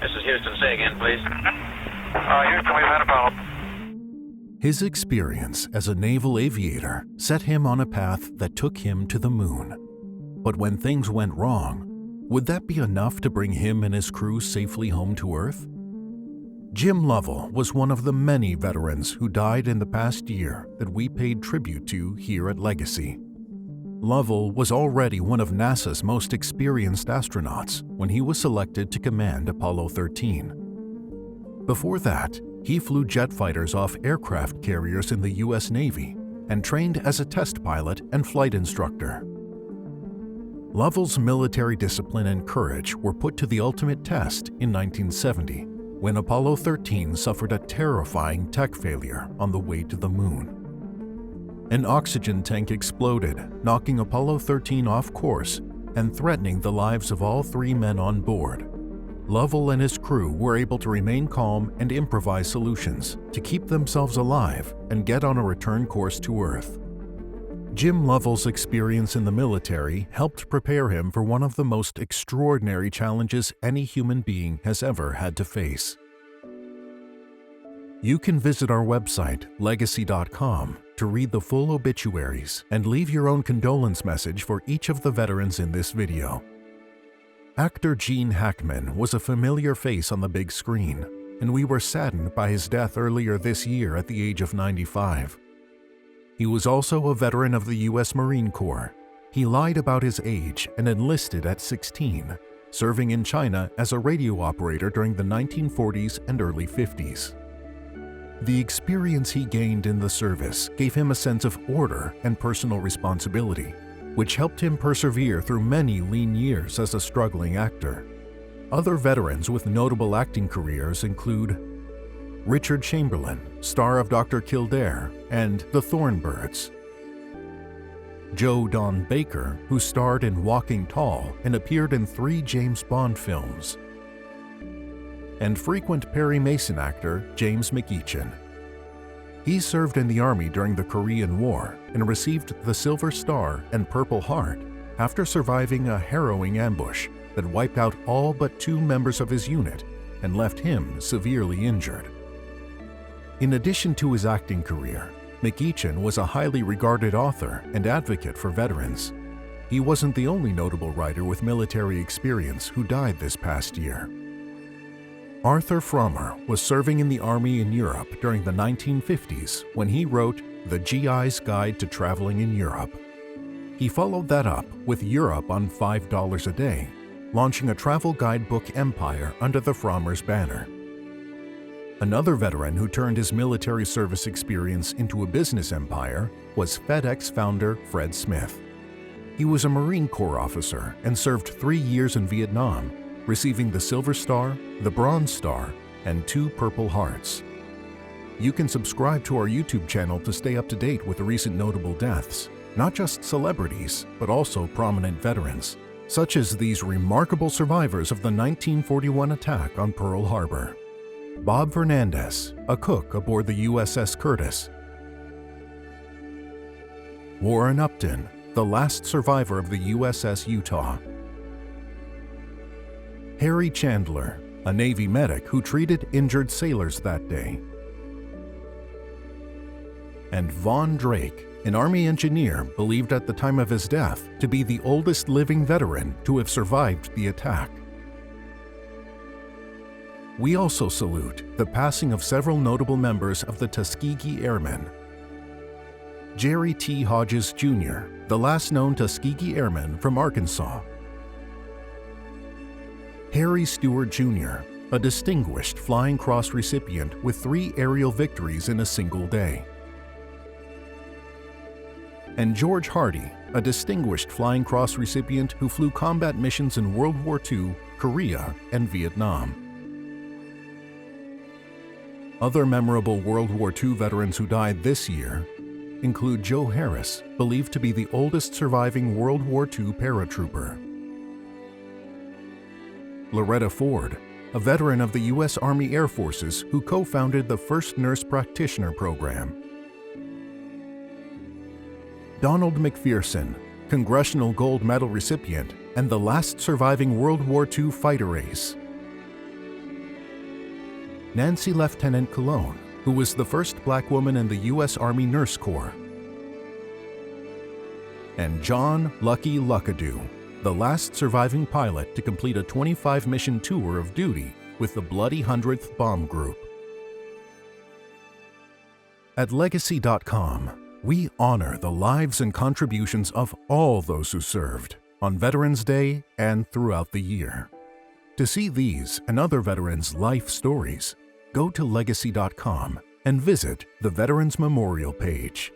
This is Houston. Say again, please. Houston, we've had a problem. His experience as a naval aviator set him on a path that took him to the moon. But when things went wrong, would that be enough to bring him and his crew safely home to Earth? Jim Lovell was one of the many veterans who died in the past year that we paid tribute to here at Legacy. Lovell was already one of NASA's most experienced astronauts when he was selected to command Apollo 13. Before that, he flew jet fighters off aircraft carriers in the U.S. Navy and trained as a test pilot and flight instructor. Lovell's military discipline and courage were put to the ultimate test in 1970 when Apollo 13 suffered a terrifying tech failure on the way to the moon. An oxygen tank exploded, knocking Apollo 13 off course and threatening the lives of all 3 men on board. Lovell and his crew were able to remain calm and improvise solutions to keep themselves alive and get on a return course to Earth. Jim Lovell's experience in the military helped prepare him for one of the most extraordinary challenges any human being has ever had to face. You can visit our website, Legacy.com, to read the full obituaries and leave your own condolence message for each of the veterans in this video. Actor Gene Hackman was a familiar face on the big screen, and we were saddened by his death earlier this year at the age of 95. He was also a veteran of the U.S. Marine Corps. He lied about his age and enlisted at 16, serving in China as a radio operator during the 1940s and early 50s. The experience he gained in the service gave him a sense of order and personal responsibility, which helped him persevere through many lean years as a struggling actor. Other veterans with notable acting careers include Richard Chamberlain, star of Dr. Kildare and The Thornbirds; Joe Don Baker, who starred in Walking Tall and appeared in 3 James Bond films; and frequent Perry Mason actor James McEachin. He served in the Army during the Korean War and received the Silver Star and Purple Heart after surviving a harrowing ambush that wiped out all but 2 members of his unit and left him severely injured. In addition to his acting career, McEachin was a highly regarded author and advocate for veterans. He wasn't the only notable writer with military experience who died this past year. Arthur Frommer was serving in the Army in Europe during the 1950s when he wrote The GI's Guide to Traveling in Europe. He followed that up with Europe on $5 a day, launching a travel guidebook empire under the Frommer's banner. Another veteran who turned his military service experience into a business empire was FedEx founder Fred Smith. He was a Marine Corps officer and served 3 years in Vietnam, receiving the Silver Star, the Bronze Star, and 2 Purple Hearts. You can subscribe to our YouTube channel to stay up to date with the recent notable deaths, not just celebrities, but also prominent veterans, such as these remarkable survivors of the 1941 attack on Pearl Harbor. Bob Fernandez, a cook aboard the USS Curtis; Warren Upton, the last survivor of the USS Utah; Harry Chandler, a Navy medic who treated injured sailors that day; and Von Drake, an Army engineer believed at the time of his death to be the oldest living veteran to have survived the attack. We also salute the passing of several notable members of the Tuskegee Airmen. Jerry T. Hodges Jr., the last known Tuskegee Airman from Arkansas; Harry Stewart Jr., a distinguished Flying Cross recipient with 3 aerial victories in a single day; and George Hardy, a distinguished Flying Cross recipient who flew combat missions in World War II, Korea, and Vietnam. Other memorable World War II veterans who died this year include Joe Harris, believed to be the oldest surviving World War II paratrooper; Loretta Ford, a veteran of the U.S. Army Air Forces who co-founded the first nurse practitioner program; Donald McPherson, Congressional Gold Medal recipient and the last surviving World War II fighter ace; Nancy Leftenant-Colon, who was the first black woman in the U.S. Army Nurse Corps, and John Lucky Luckadoo, the last surviving pilot to complete a 25-mission tour of duty with the Bloody 100th Bomb Group. At Legacy.com, we honor the lives and contributions of all those who served on Veterans Day and throughout the year. To see these and other veterans' life stories, go to Legacy.com and visit the Veterans Memorial page.